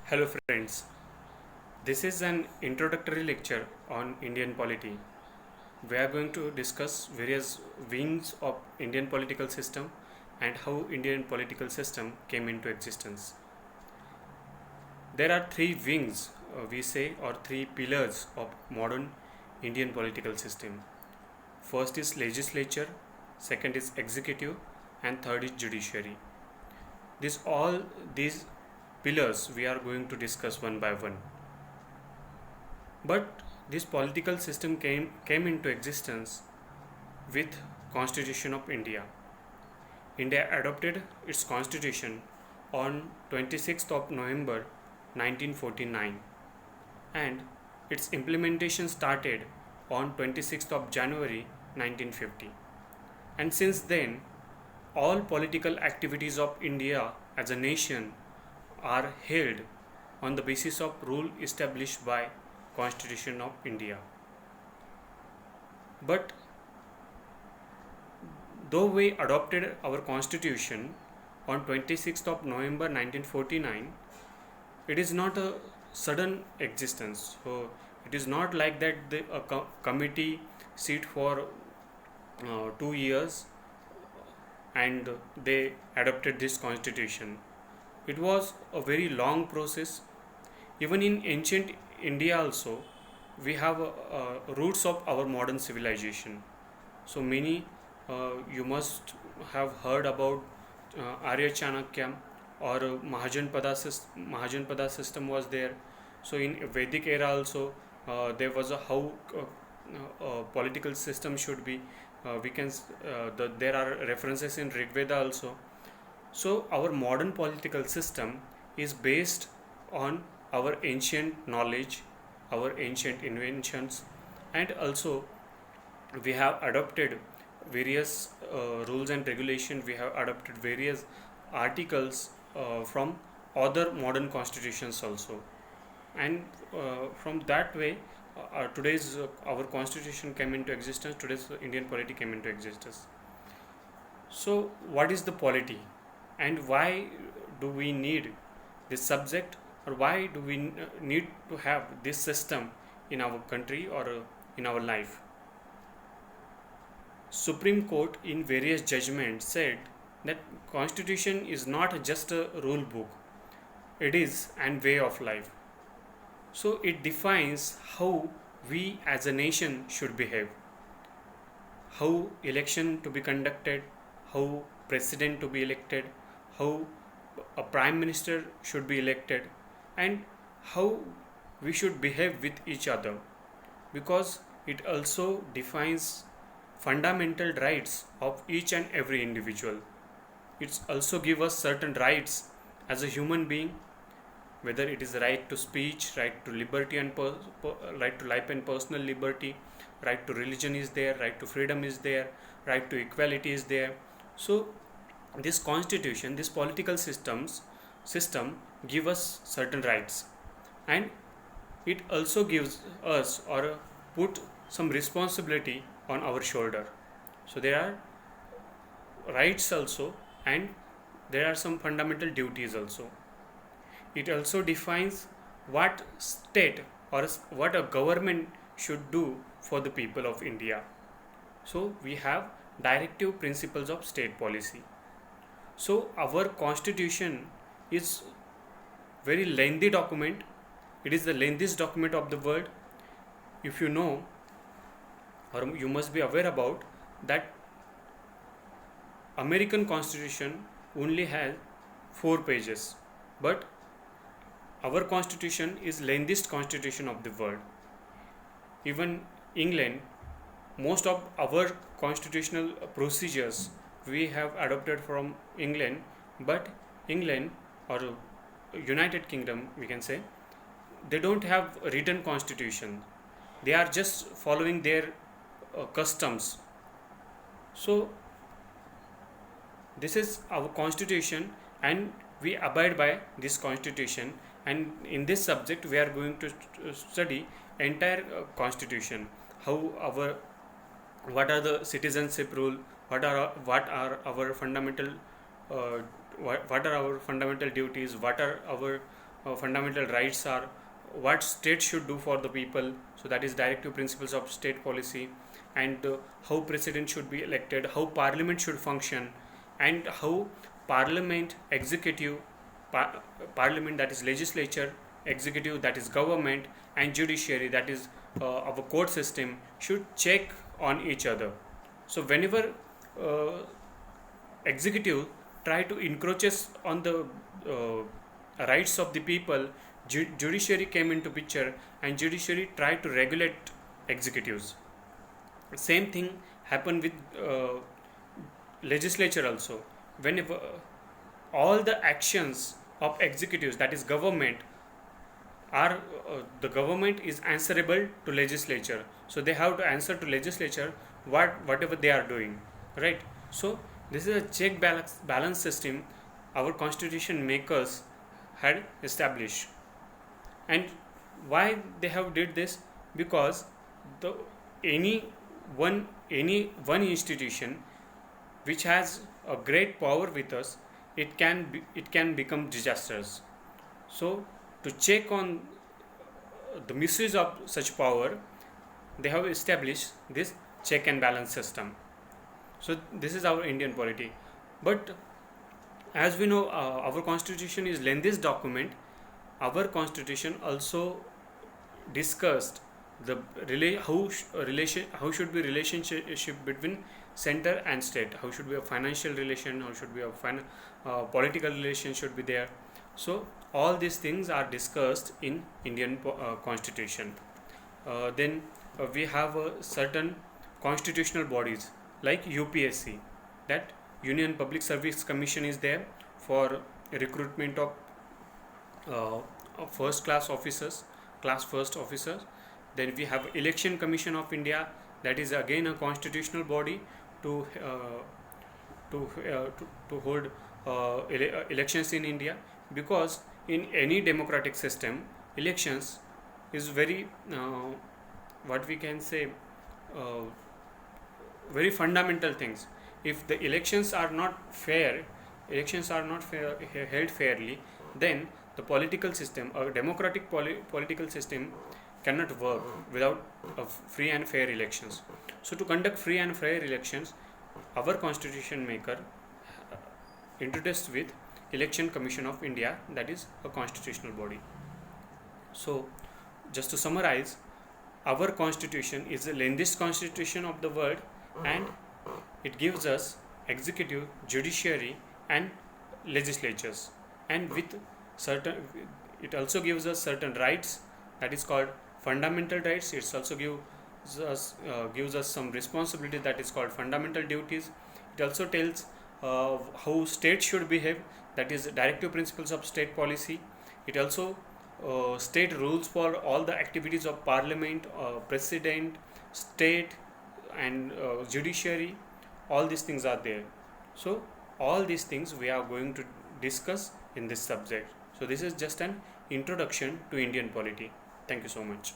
Hello friends, this is an introductory lecture on Indian polity. We are going to discuss various wings of Indian political system and how Indian political system came into existence. There are three wings, we say, or three pillars of modern Indian political system. First is legislature, second is executive, and third is judiciary. These pillars we are going to discuss one by one. But this political system came into existence with Constitution of India. India adopted its constitution on 26th of November 1949 and its implementation started on 26th of January 1950. And since then, all political activities of India as a nation are held on the basis of rule established by Constitution of India. But though we adopted our constitution on 26th of November 1949, it is not a sudden existence. So it is not like that a committee sit for 2 years and they adopted this constitution. It was a very long process. Even in ancient India also, we have roots of our modern civilization. So many, you must have heard about Arya Chanakya or Mahajanpada system was there. So in Vedic era also, there was a how political system should be. There are references in Rig Veda also. So our modern political system is based on our ancient knowledge, our ancient inventions, and also we have adopted various rules and regulations. We have adopted various articles from other modern constitutions also, and from that way, today's our constitution came into existence. Today's Indian polity came into existence. So, what is the polity, and why do we need this subject, or why do we need to have this system in our country or in our life? Supreme Court in various judgments said that Constitution is not just a rule book; it is an way of life. So it defines how we as a nation should behave, how election to be conducted, how president to be elected, how a prime minister should be elected, and how we should behave with each other, because it also defines fundamental rights of each and every individual. It also gives us certain rights as a human being, whether it is right to speech, right to liberty and right to life and personal liberty, right to religion is there, right to freedom is there, right to equality is there. So this constitution, this political system give us certain rights, and it also gives us or put some responsibility on our shoulder. So there are rights also, and there are some fundamental duties also. It also defines what state or what a government should do for the people of India. So we have directive principles of state policy. So our constitution is very lengthy document. It is the lengthiest document of the world. If you know, or you must be aware about that, American constitution only has 4 pages, but our constitution is lengthiest constitution of the world. Even England, most of our constitutional procedures we have adopted from England, but England or United Kingdom, we can say, they don't have a written constitution. They are just following their customs. So this is our constitution, and we abide by this constitution. And in this subject, we are going to study entire constitution. How our what are the citizenship rule? What are our fundamental uh, what are our fundamental duties? What are our fundamental rights are, what state should do for the people, so that is directive principles of state policy, and how president should be elected, how parliament should function, and how parliament, executive, parliament, that is legislature, executive, that is government, and judiciary, that is our court system, should check on each other. So whenever executive try to encroaches on the rights of the people, judiciary came into picture, and judiciary tried to regulate executives. Same thing happened with legislature also. Whenever all the actions of executives, that is government, are the government is answerable to legislature, so they have to answer to legislature whatever they are doing, right? So this is a check balance system our constitution makers had established. And why they have did this? Because the any one institution which has a great power with us, it can become disastrous. So to check on the misuse of such power, they have established this check and balance system. So this is our Indian polity. But as we know, our constitution is lengthiest document. Our constitution also discussed the how should be relationship between center and state, how should be a financial relation, how should be a political relation should be there. So all these things are discussed in Indian constitution. Then we have certain constitutional bodies like UPSC, that Union Public Service Commission is there for recruitment of first class officers, class first officers. Then we have Election Commission of India, that is again a constitutional body to hold elections in India, because in any democratic system, elections is very what we can say very fundamental things. If the elections are not held fairly, then the political system, a democratic political system, cannot work without free and fair elections. So to conduct free and fair elections, our constitution maker introduced with Election Commission of India, that is a constitutional body. So just to summarize, our constitution is the lengthiest constitution of the world, and it gives us executive, judiciary, and legislatures, and with certain, it also gives us certain rights, that is called fundamental rights. It also gives us some responsibility, that is called fundamental duties. It also tells how states should behave, that is directive principles of state policy. It also state rules for all the activities of parliament, president, state, and judiciary. All these things are there. So all these things we are going to discuss in this subject. So this is just an introduction to Indian polity. Thank you so much.